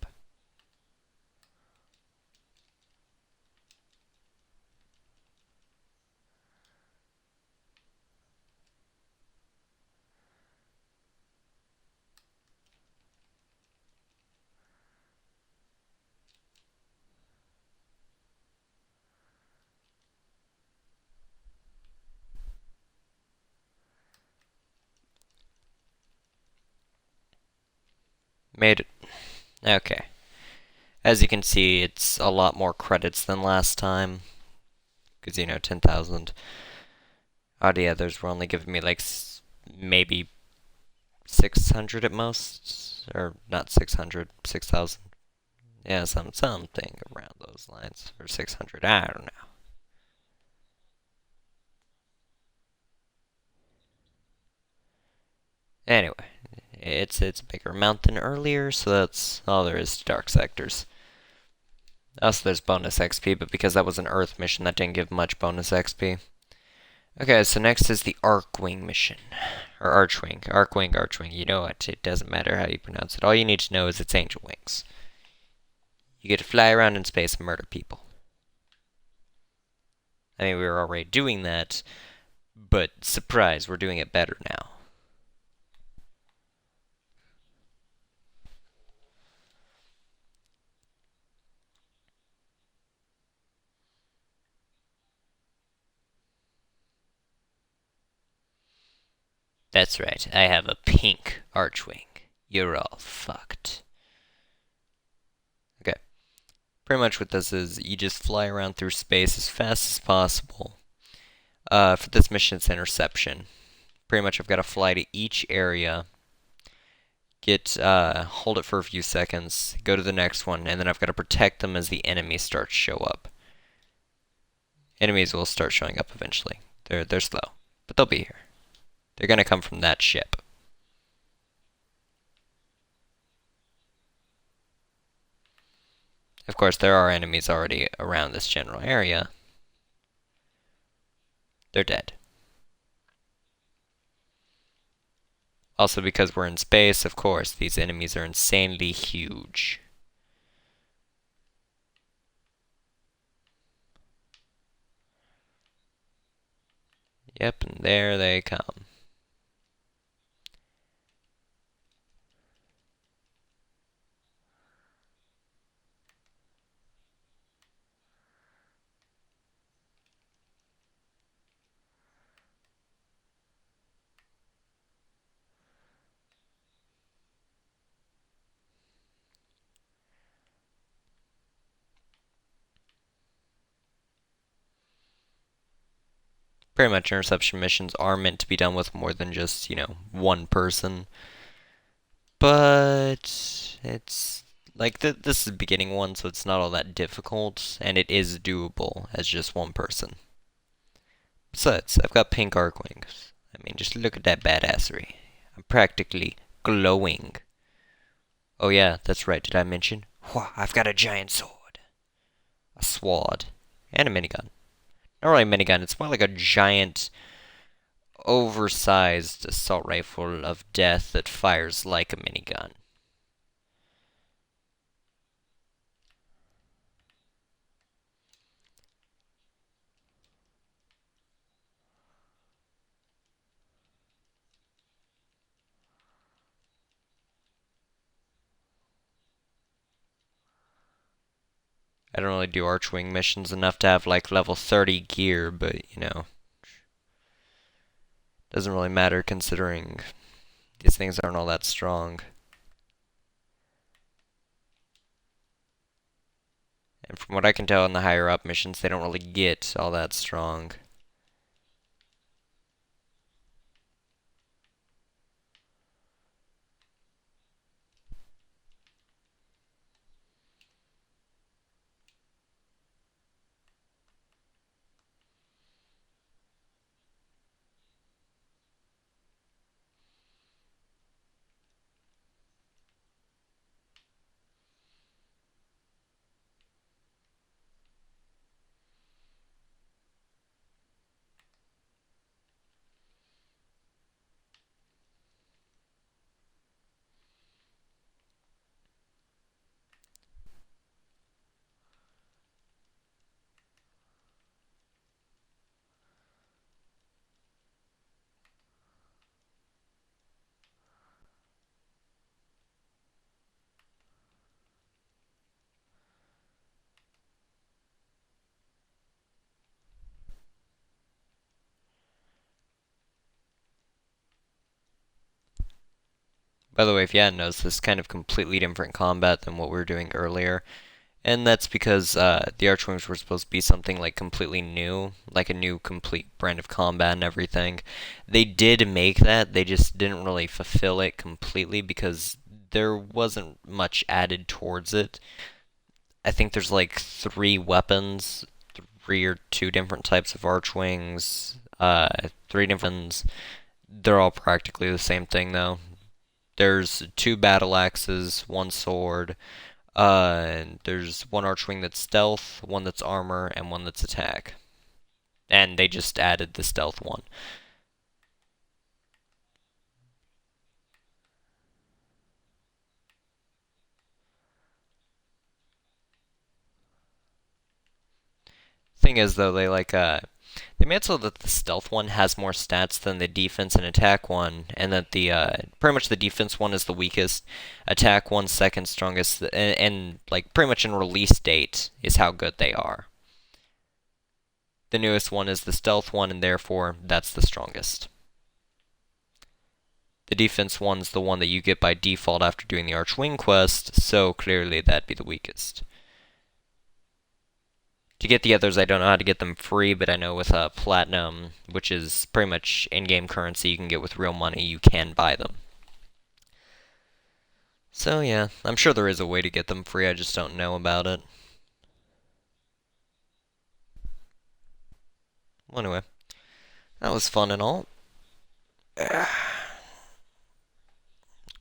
[SPEAKER 1] Made it. Okay. As you can see, it's a lot more credits than last time. Because, 10,000. Oh, the others were only giving me like maybe 600 at most. Or not 600, 6,000. Yeah, something around those lines. Or 600, I don't know. Anyway, it's a bigger amount than earlier, so that's all there is to Dark Sectors. Also, there's bonus XP, but because that was an Earth mission, that didn't give much bonus XP. Okay, so next is the Archwing mission. Or Archwing. Archwing. You know what? It doesn't matter how you pronounce it. All you need to know is it's angel wings. You get to fly around in space and murder people. I mean, we were already doing that, but surprise, we're doing it better now. That's right, I have a pink Archwing. You're all fucked. Okay. Pretty much what this is, you just fly around through space as fast as possible. For this mission, it's interception. Pretty much I've got to fly to each area, hold it for a few seconds, go to the next one, and then I've got to protect them as the enemies start to show up. Enemies will start showing up eventually. They're slow, but they'll be here. They're gonna come from that ship. Of course, there are enemies already around this general area. They're dead. Also, because we're in space, of course, these enemies are insanely huge. Yep, and there they come. Pretty much interception missions are meant to be done with more than just, one person. But it's Like, this is the beginning one, so it's not all that difficult, and it is doable as just one person. Besides, I've got pink arc wings. I mean, just look at that badassery. I'm practically glowing. Oh yeah, that's right, did I mention? Whoa, I've got a giant sword, a sword, and a minigun. Not really a minigun, it's more like a giant, oversized assault rifle of death that fires like a minigun. I don't really do Archwing missions enough to have like level 30 gear, but you know, doesn't really matter considering these things aren't all that strong. And from what I can tell in the higher up missions, they don't really get all that strong. By the way, if you hadn't noticed, this is kind of completely different combat than what we were doing earlier. And that's because the Archwings were supposed to be something like completely new, like a new complete brand of combat and everything. They did make that, they just didn't really fulfill it completely because there wasn't much added towards it. I think there's like three weapons, three or two different types of Archwings, three different ones. They're all practically the same thing though. There's two battle axes, one sword, and there's one Archwing that's stealth, one that's armor, and one that's attack. And they just added the stealth one. Thing is though, they made it so that the stealth one has more stats than the defense and attack one, and that the pretty much the defense one is the weakest, attack one second strongest, and like pretty much in release date is how good they are. The newest one is the stealth one, and therefore that's the strongest. The defense one's the one that you get by default after doing the Archwing quest, so clearly that'd be the weakest. To get the others, I don't know how to get them free, but I know with Platinum, which is pretty much in-game currency you can get with real money, you can buy them. So yeah, I'm sure there is a way to get them free, I just don't know about it. Well, anyway, that was fun and all.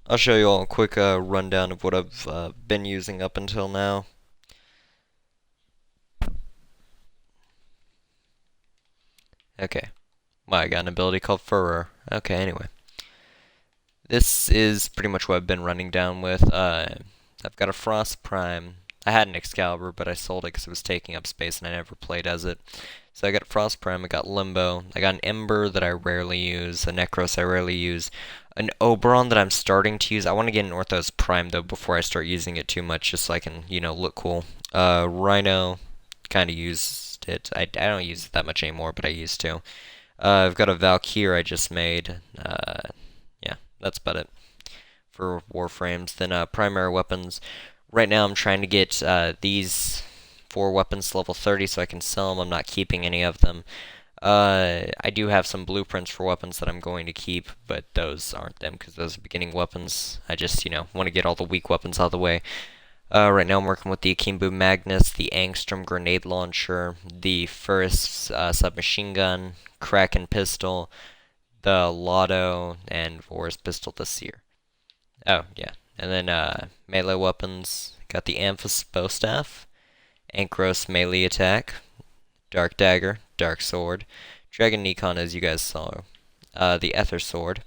[SPEAKER 1] I'll show you all a quick rundown of what I've been using up until now. Okay. Well, I got an ability called Furor. Okay, anyway. This is pretty much what I've been running down with. I've got a Frost Prime. I had an Excalibur, but I sold it because it was taking up space and I never played as it. So I got Frost Prime, I got Limbo, I got an Ember that I rarely use, a Necros I rarely use, an Oberon that I'm starting to use. I want to get an Orthos Prime though before I start using it too much, just so I can, you know, look cool. Rhino, kind of used it. I don't use it that much anymore, but I used to. I've got a Valkyr I just made. Yeah, that's about it for warframes. Then primary weapons. Right now I'm trying to get these 4 weapons to level 30 so I can sell them. I'm not keeping any of them. I do have some blueprints for weapons that I'm going to keep, but those aren't them because those are beginning weapons. I just, you know, want to get all the weak weapons out of the way. Right now I'm working with the Akimbo Magnus, the Angstrom grenade launcher, the first submachine gun, Kraken pistol, the Lotto, and Vor's pistol this year. Oh, yeah. And then melee weapons, got the Amphis bowstaff, Ankros melee attack, Dark Dagger, Dark Sword, Dragon Nikon as you guys saw, the Ether Sword,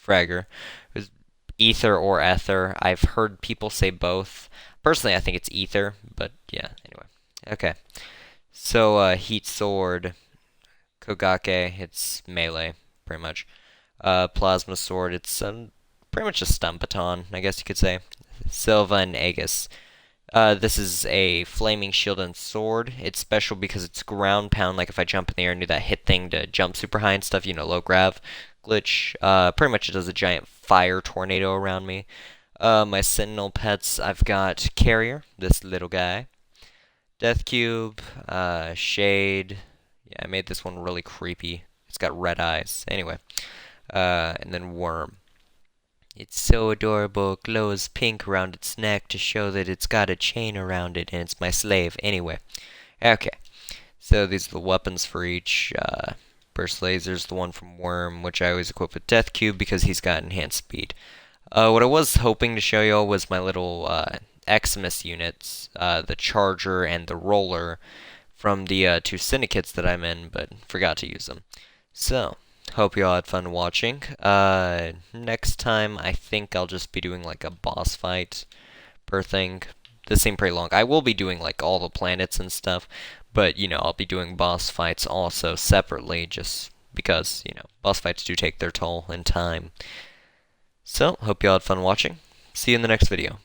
[SPEAKER 1] Fragger. It was Ether or Ether. I've heard people say both. Personally, I think it's Ether, but yeah, anyway. Okay. So, Heat Sword, Kogake, it's melee, pretty much. Plasma Sword, it's pretty much a stun baton, I guess you could say. Silva and Aegis. This is a flaming shield and sword. It's special because it's ground pound, like if I jump in the air and do that hit thing to jump super high and stuff, low grav glitch. Pretty much it does a giant fire tornado around me. My sentinel pets, I've got Carrier, this little guy. Death Cube, Shade. Yeah, I made this one really creepy. It's got red eyes. Anyway, and then Worm. It's so adorable, glows pink around its neck to show that it's got a chain around it and it's my slave. Anyway, okay. So these are the weapons for each. Burst Laser's the one from Worm, which I always equip with Death Cube because he's got enhanced speed. What I was hoping to show y'all was my little Xmas units, the Charger and the Roller from the two syndicates that I'm in, but forgot to use them. So, hope you all had fun watching. Next time, I think I'll just be doing like a boss fight per thing. This seemed pretty long. I will be doing like all the planets and stuff, but I'll be doing boss fights also separately just because, boss fights do take their toll in time. So, hope you all had fun watching. See you in the next video.